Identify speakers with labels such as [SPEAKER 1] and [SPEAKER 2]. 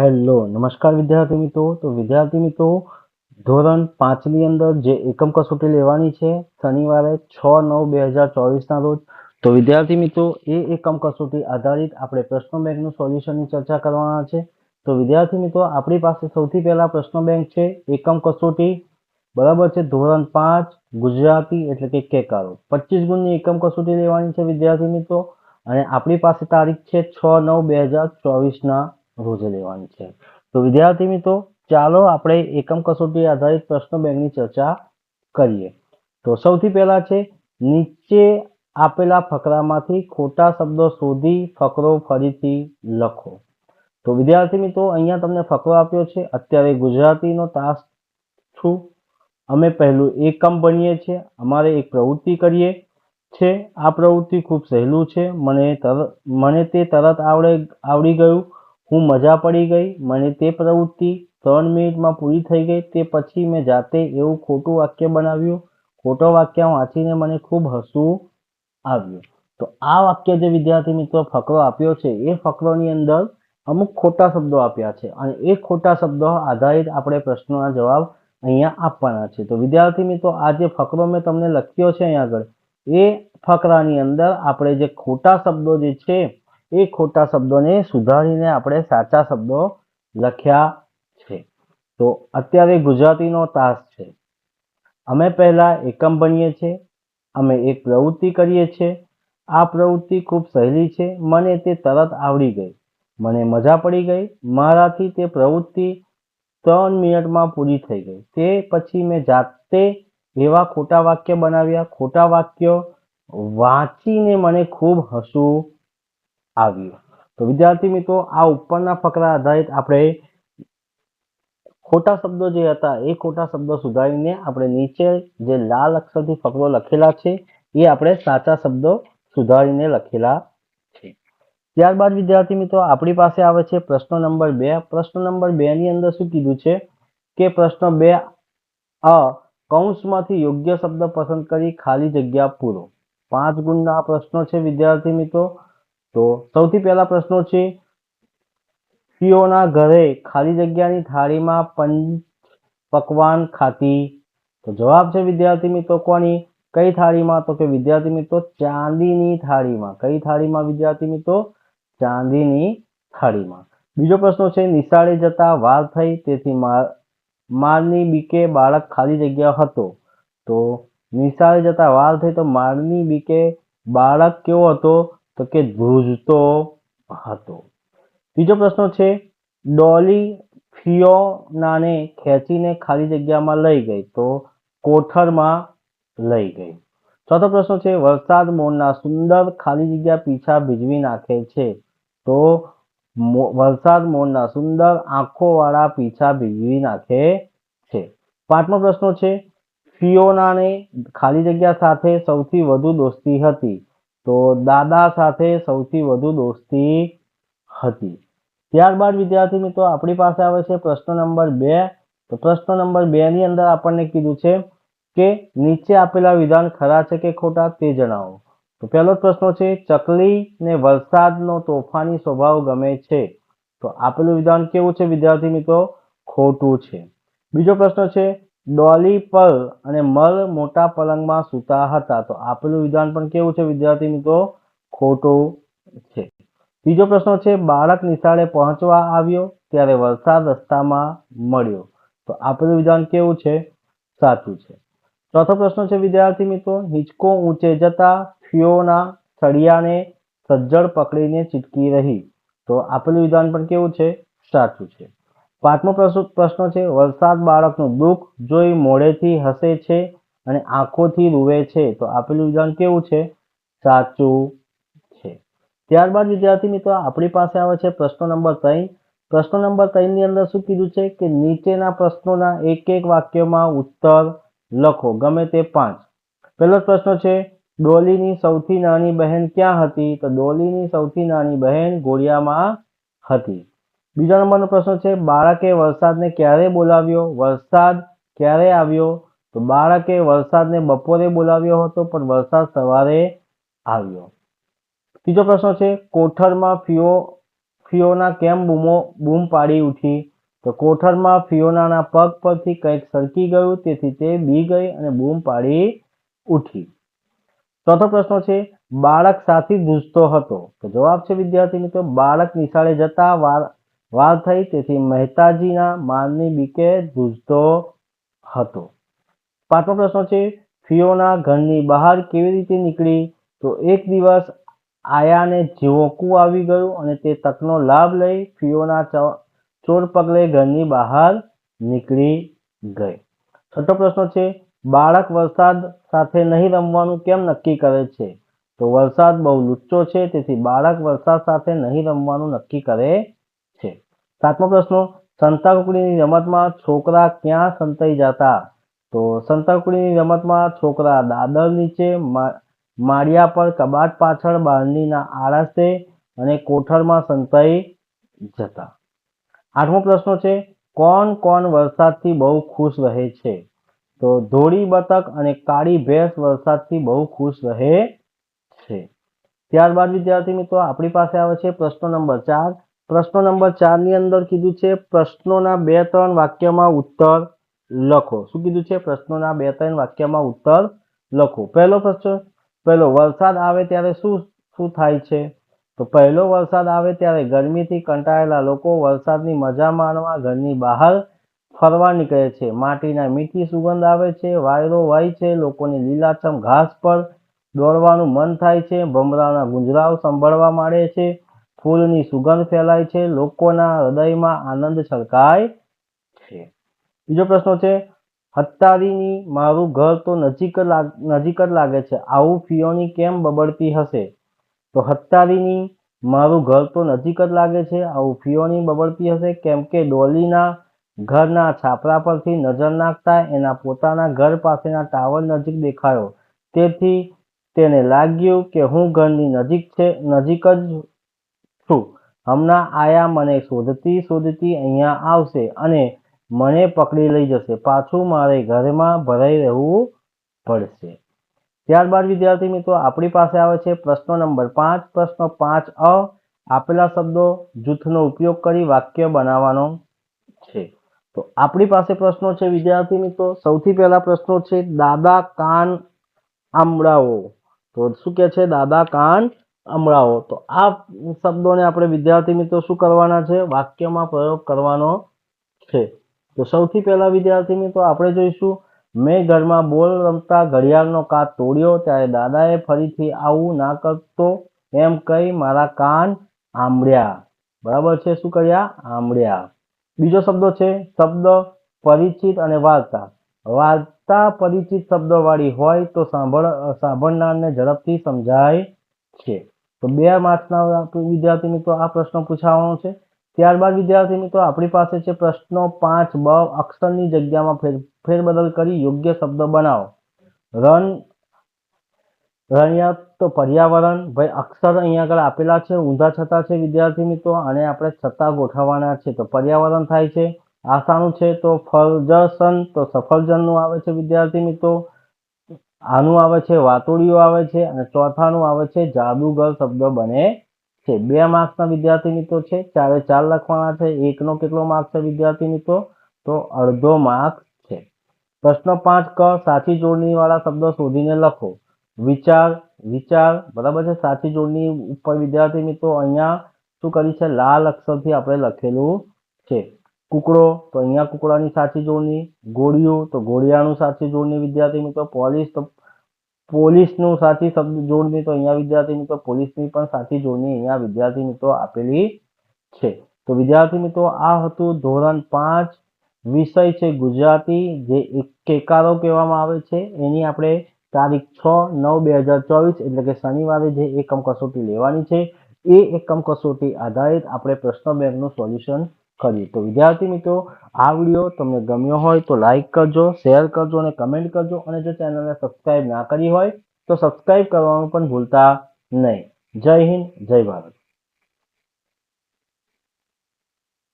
[SPEAKER 1] Hello નમસ્કાર વિદ્યાર્થી મિત્રો। તો વિદ્યાર્થી મિત્રો ધોરણ 5 ની અંદર જે એકમ કસોટી લેવાની છે શનિવારે 6/9/2024 ના રોજ। તો વિદ્યાર્થી મિત્રો એ એકમ કસોટી આધારિત આપણે પ્રશ્ન બેંકનું સોલ્યુશનની ચર્ચા કરવાના છે। તો વિદ્યાર્થી મિત્રો આપણી પાસે સૌથી પહેલા પ્રશ્ન બેંક છે એકમ કસોટી, બરાબર છે, ધોરણ 5 ગુજરાતી એટલે કે કેકારો 25 ગુણની એકમ કસોટી લેવાની છે વિદ્યાર્થી મિત્રો। અને આપણી પાસે તારીખ છે 6/9/2024 રોજ લેવાની છે। તો વિદ્યાર્થી મિત્રો ચાલો આપણે એકમ કસોટી આધારિત પ્રશ્ન બેંકની ચર્ચા કરીએ। તો સૌથી પહેલા છે નીચે આપેલા ફકરામાંથી ખોટા શબ્દો શોધી ફકરો ફરીથી લખો। તો વિદ્યાર્થી મિત્રો અહીંયા તમને ફકરો આપ્યો છે। અત્યારે ગુજરાતીનો તાસ છું। અમે પહેલું એકમ ભણીએ છીએ, અમારે એક પ્રવૃત્તિ કરીએ છે। આ પ્રવૃત્તિ ખૂબ સહેલું છે, મને તે તરત આવડી ગયું। હું મજા પડી ગઈ। મને તે પ્રવૃત્તિ 3 મિનિટમાં પૂરી થઈ ગઈ। તે પછી મેં જાતે એવું ખોટું વાક્ય બનાવ્યું। ખોટો વાક્ય વાંચીને મને ખૂબ હસવું આવ્યું। તો આ વાક્ય જે વિદ્યાર્થી મિત્રો ફકરો આપ્યો છે એ ફકરોની અંદર અમુક ખોટા શબ્દો આપ્યા છે અને એ ખોટા શબ્દો આધારિત આપણે પ્રશ્નોના જવાબ અહીંયા આપવાના છે। તો વિદ્યાર્થી મિત્રો આ જે ફકરો મેં તમને લખ્યો છે અહીંયા આગળ એ ફકરાની અંદર આપણે જે ખોટા શબ્દો જે છે એ ખોટા શબ્દોને સુધારીને આપણે સાચા શબ્દો લખ્યા છે। તો અત્યારે ગુજરાતીનો તાસ છે, અમે પહેલા એકમ ભણીએ છીએ, અમે એક પ્રવૃત્તિ કરીએ છીએ। આ પ્રવૃત્તિ ખૂબ સહેલી છે, મને તે તરત આવડી ગઈ। મને મજા પડી ગઈ। મારાથી તે પ્રવૃત્તિ 3 મિનિટમાં પૂરી થઈ ગઈ। તે પછી મેં જાતે એવા ખોટા વાક્ય બનાવ્યા। ખોટા વાક્યો વાંચીને મને ખૂબ હસવું આવ્યું। તો વિદ્યાર્થી મિત્રો આ ઉપરના ફકરા આધારિત આપણે ખોટા શબ્દો જે હતા એ ખોટા શબ્દો સુધારીને આપણે નીચે જે લાલ અક્ષરથી ફકરો લખેલા છે એ આપણે સાચા શબ્દો સુધારીને લખેલા છે। ત્યારબાદ વિદ્યાર્થી મિત્રો આપણી પાસે આવે છે પ્રશ્ન નંબર 2। પ્રશ્ન નંબર 2 ની અંદર શું કીધું છે કે પ્રશ્ન 2 અ કૌંસમાંથી યોગ્ય શબ્દ પસંદ કરી ખાલી જગ્યા પૂરો। 5 ગુણના આ પ્રશ્નો છે વિદ્યાર્થી મિત્રો। તો સૌથી પહેલા પ્રશ્નો છે ફિયોના ઘરે ખાલી જગ્યાની થાળીમાં પકવાન ખાતી। તો જવાબ છે વિદ્યાર્થી મિત્રો કોની, કઈ થાળીમાં, તો કે વિદ્યાર્થી મિત્રો ચાંદીની થાળીમાં। કઈ થાળીમાં વિદ્યાર્થી મિત્રો, ચાંદીની થાળીમાં। બીજો પ્રશ્ન છે નિશાળે જતા વાર થઈ તેથી મારની બીકે બાળક ખાલી જગ્યા હતો। તો નિશાળે જતા વાર થઈ તો મારની બીકે બાળક કેવો હતો, તો કે ધ્રુજતો હતો। ત્રીજો પ્રશ્ન છે ડોલી ફિયોનાને ખેંચીને ખાલી જગ્યામાં લઈ ગઈ। તો કોઠરમાં લઈ ગઈ। ચોથો પ્રશ્ન છે વરસાદ મોરના સુંદર ખાલી જગ્યા પીછા ભીજવી નાખે છે। તો વરસાદ મોરના સુંદર આંખોવાળા પીછા ભીજવી નાખે છે। પાંચમો પ્રશ્ન છે ફિયોનાને ખાલી જગ્યા સાથે સૌથી વધુ દોસ્તી હતી। તો દાદા સાથે સૌથી વધુ દોસ્તી હતી। ત્યારબાદ વિદ્યાર્થી મિત્રો આપણી પાસે આવે છે પ્રશ્ન નંબર 2। તો પ્રશ્ન નંબર 2 ની અંદર આપણને કીધું છે કે નીચે આપેલા વિધાન ખરા છે કે ખોટા તે જણાવો। તો પહેલો પ્રશ્ન છે ચકલીને વરસાદનો તોફાની સ્વભાવ ગમે છે। તો આપેલું વિધાન કેવું છે વિદ્યાર્થી મિત્રો, ખોટું છે। બીજો પ્રશ્ન છે ડોલી પર અને મલ મોટા પલંગમાં સૂતા હતા। તો આપેલું વિધાન પણ કેવું છે વિદ્યાર્થી મિત્રો, ખોટું છે। ત્રીજો પ્રશ્ન છે બાળક નિશાળે પહોંચવા આવ્યો ત્યારે વરસાદ રસ્તામાં મળ્યો। તો આપેલું વિધાન કેવું છે, સાચું છે। ચોથો પ્રશ્ન છે વિદ્યાર્થી મિત્રો હિંચકો ઊંચે જતા ફિયોના સળિયાને સજ્જડ પકડીને ચીટકી રહી। તો આપેલું વિધાન પણ કેવું છે, સાચું છે। પાંચમો પ્રશ્ન છે વરસાદ બાળકનું દુઃખ જોઈ મોઢેથી હસે છે અને આંખોથી રૂવે છે। તો આપેલું વિધાન કેવું છે, સાચું છે। ત્યારબાદ વિદ્યાર્થી મિત્રો આપણી પાસે આવે છે પ્રશ્ન નંબર 3। પ્રશ્ન નંબર 3 ની અંદર શું કીધું છે કે નીચેના પ્રશ્નોના એક એક વાક્યમાં ઉત્તર લખો, ગમે તે 5। પહેલો પ્રશ્ન છે ડોલીની સૌથી નાની બહેન ક્યાં હતી? તો ડોલીની સૌથી નાની બહેન ઘોડિયામાં હતી। બીજા નંબરનો પ્રશ્ન છે બાળકે વરસાદને ક્યારે બોલાવ્યો? વરસાદ ક્યારે આવ્યો? તો બાળકે વરસાદને બપોરે બોલાવ્યો હતો પણ વરસાદ સવારે આવ્યો। ત્રીજો પ્રશ્ન છે કોઠરમાં ફિયોના કેમ બૂમ પાડી ઉઠી? તો કોઠારમાં ફિયોનાના પગ પરથી કંઈક સરકી ગયું, તેથી તે બી ગઈ અને બૂમ પાડી ઉઠી. ચોથો પ્રશ્ન છે, બાળક સાથી ધ્રુજતો હતો? તો જવાબ છે વિદ્યાર્થી મિત્રો, બાળક નિશાળે જતા વાર થઈ, તેથી મહેતાજીના મારની બીકે ધ્રુજતો હતો. પાંચમો પ્રશ્ન છે, ફિયોના ઘરની બહાર કેવી રીતે નીકળી? તો એક દિવસ આયાને ઝોકું આવી ગયું અને તે તકનો લાભ લઈ ફિયોના ચોર પગલે ઘરની બહાર નીકળી ગઈ. છઠ્ઠો પ્રશ્ન છે, બાળક વરસાદ સાથે નહીં રમવાનું કેમ નક્કી કરે છે? તો વરસાદ બહુ લુચ્ચો છે, તેથી બાળક વરસાદ સાથે નહીં રમવાનું નક્કી કરે છે. સાતમો પ્રશ્ન, સંતાકુકડીની રમતમાં છોકરા ક્યાં સંતાઈ જતા? તો સંતાકુકડીની રમતમાં છોકરા દાદર નીચે, માળિયા પર, કબાટ પાછળ, બારણીના આળસે અને કોઠારમાં સંતાઈ જતા. આઠમો પ્રશ્ન છે, કોણ કોણ વરસાદથી બહુ ખુશ રહે છે? તો ધોળી બતક અને કાળી ભેંસ વરસાદથી બહુ ખુશ રહે છે. ત્યારબાદ વિદ્યાર્થી મિત્રો આપણી પાસે આવે છે પ્રશ્ન નંબર 4. પ્રશ્ન નંબર 4 ની અંદર કીધું છે પ્રશ્નોના 2-3 વાક્યમાં ઉત્તર લખો. શું કીધું છે? પ્રશ્નોના 2-3 વાક્યમાં ઉત્તર લખો. પહેલો પ્રશ્ન, વરસાદ આવે ત્યારે શું થાય છે? તો પહેલો વરસાદ આવે ત્યારે ગરમીથી કંટાળેલા લોકો વરસાદની મજા માણવા ઘરની બહાર ફરવા નીકળે છે. માટીના મીઠી સુગંધ આવે છે, વાયરો વાય છે, લોકોની લીલાછમ ઘાસ પર દોડવાનું મન થાય છે, ભમરાના ગુંજરાવ સંભળવા માંડે છે, ફૂલની સુગંધ ફેલાય છે, લોકોના હૃદયમાં આનંદ છલકાય છે. બીજો પ્રશ્ન છે, હત્તારીની મારું ઘર તો નજીક જ લાગે છે, આવું ફિયોની કેમ બબડતી હશે? તો હત્તારીની મારું ઘર તો નજીક જ લાગે છે, આવું ફિયોની બબડતી હશે કેમ કે ડોલીના ઘરના છાપરા પરથી નજર નાખતા એના પોતાના ઘર પાસેના ટાવર નજીક દેખાયો, તેથી તેને લાગ્યું કે હું ઘરની નજીક જ છું. હમણાં આયા મને શોધતી અહીંયા આવશે અને મને પકડી લઈ જશે. પાછું મારે ઘરમાં ભરાઈ રહેવું પડશે. ત્યારબાદ વિદ્યાર્થી મિત્રો આપણી પાસે આવે છે પ્રશ્ન નંબર 5. પ્રશ્ન 5 આપેલા શબ્દો જૂથનો ઉપયોગ કરી વાક્ય બનાવવાનો છે. તો આપણી પાસે પ્રશ્નો છે વિદ્યાર્થી મિત્રો. સૌથી પહેલા પ્રશ્નો છે, દાદા કાન આંબળાવો. તો શું કે છે? દાદા કાન આંબળાવો. તો આ શબ્દોને આપણે વિદ્યાર્થી મિત્રો શું કરવાના છે? વાક્યમાં પ્રયોગ કરવાનો છે. તો સૌથી પહેલા વિદ્યાર્થી મિત્રો આપણે જોઈશું, મેં ઘરમાં બોલ રમતા ઘડિયાળનો કાચ તોડ્યો ત્યારે દાદાએ ફરીથી આવું ના કરતો એમ કહી મારા કાન આંબળ્યા. બરાબર છે? શું કર્યા? આંબળ્યા. બીજો શબ્દ છે શબ્દ પરિચિત અને વાર્તા. વાર્તા પરિચિત શબ્દવાળી હોય તો સાંભળનારને ઝડપથી સમજાય છે. તો 2 માર્ક્સના વિદ્યાર્થી મિત્રો આ પ્રશ્ન પૂછાવાનો છે. ત્યારબાદ વિદ્યાર્થી મિત્રો આપણી પાસે છે પ્રશ્નો 5બ, અક્ષરની જગ્યામાં ફેરબદલ કરી યોગ્ય શબ્દ બનાવો. રણિયાત તો પર્યાવરણ. ભાઈ અક્ષર અહીંયા આગળ આપેલા છે, ઊંધા છતાં છે વિદ્યાર્થી મિત્રો, અને આપણે છતાં ગોઠવવાના છે. તો પર્યાવરણ થાય છે. આસાનું છે તો ફરજસન, તો સફરજનનું આવે છે વિદ્યાર્થી મિત્રો. આનું આવે છે વાતોડિયું આવે છે, અને ચોથાનું આવે છે જાદુગર શબ્દ બને છે. 2 માર્ક્સના વિદ્યાર્થી મિત્રો છે, 4 લખવાના છે. 1નો કેટલો માર્ક છે વિદ્યાર્થી મિત્રો? તો અડધો માર્ક છે. પ્રશ્ન 5ક, સાચી જોડણી વાળા શબ્દો શોધીને લખો. વિચાર બરાબર છે. સાચી જોડણી ઉપર વિદ્યાર્થી મિત્રો અહીંયા શું કરી છે? લાલ અક્ષરથી આપણે લખેલું છે. કુકડો, તો અહીંયા કુકડાની સાચી જોડણી. ઘોડિયું, તો ઘોડિયાનું સાચી જોડણી વિદ્યાર્થી મિત્રો. પોલીસ, તો પોલીસનું સાચી જોડણી, તો અહીંયા વિદ્યાર્થી મિત્રો પોલીસની પણ સાચી જોડણી અહીંયા વિદ્યાર્થી મિત્રો આપેલી છે. તો વિદ્યાર્થી મિત્રો આ હતું ધોરણ 5, વિષય છે ગુજરાતી, જે કેકારો કહેવામાં આવે છે. એની આપણે તારીખ 6/9/2024 એટલે કે શનિવારે જે એકમ કસોટી લેવાની છે એ એકમ કસોટી આધારિત આપણે પ્રશ્ન બેંકનું સોલ્યુશન કરીએ. તો વિદ્યાર્થી મિત્રો આ વિડીયો તમને ગમ્યો હોય તો લાઈક કરજો, શેર કરજો અને કમેન્ટ કરજો, અને જો ચેનલને સબસ્ક્રાઇબ ના કરી હોય તો સબસ્ક્રાઇબ કરવાનું પણ ભૂલતા નહીં. જય હિન્દ, જય ભારત.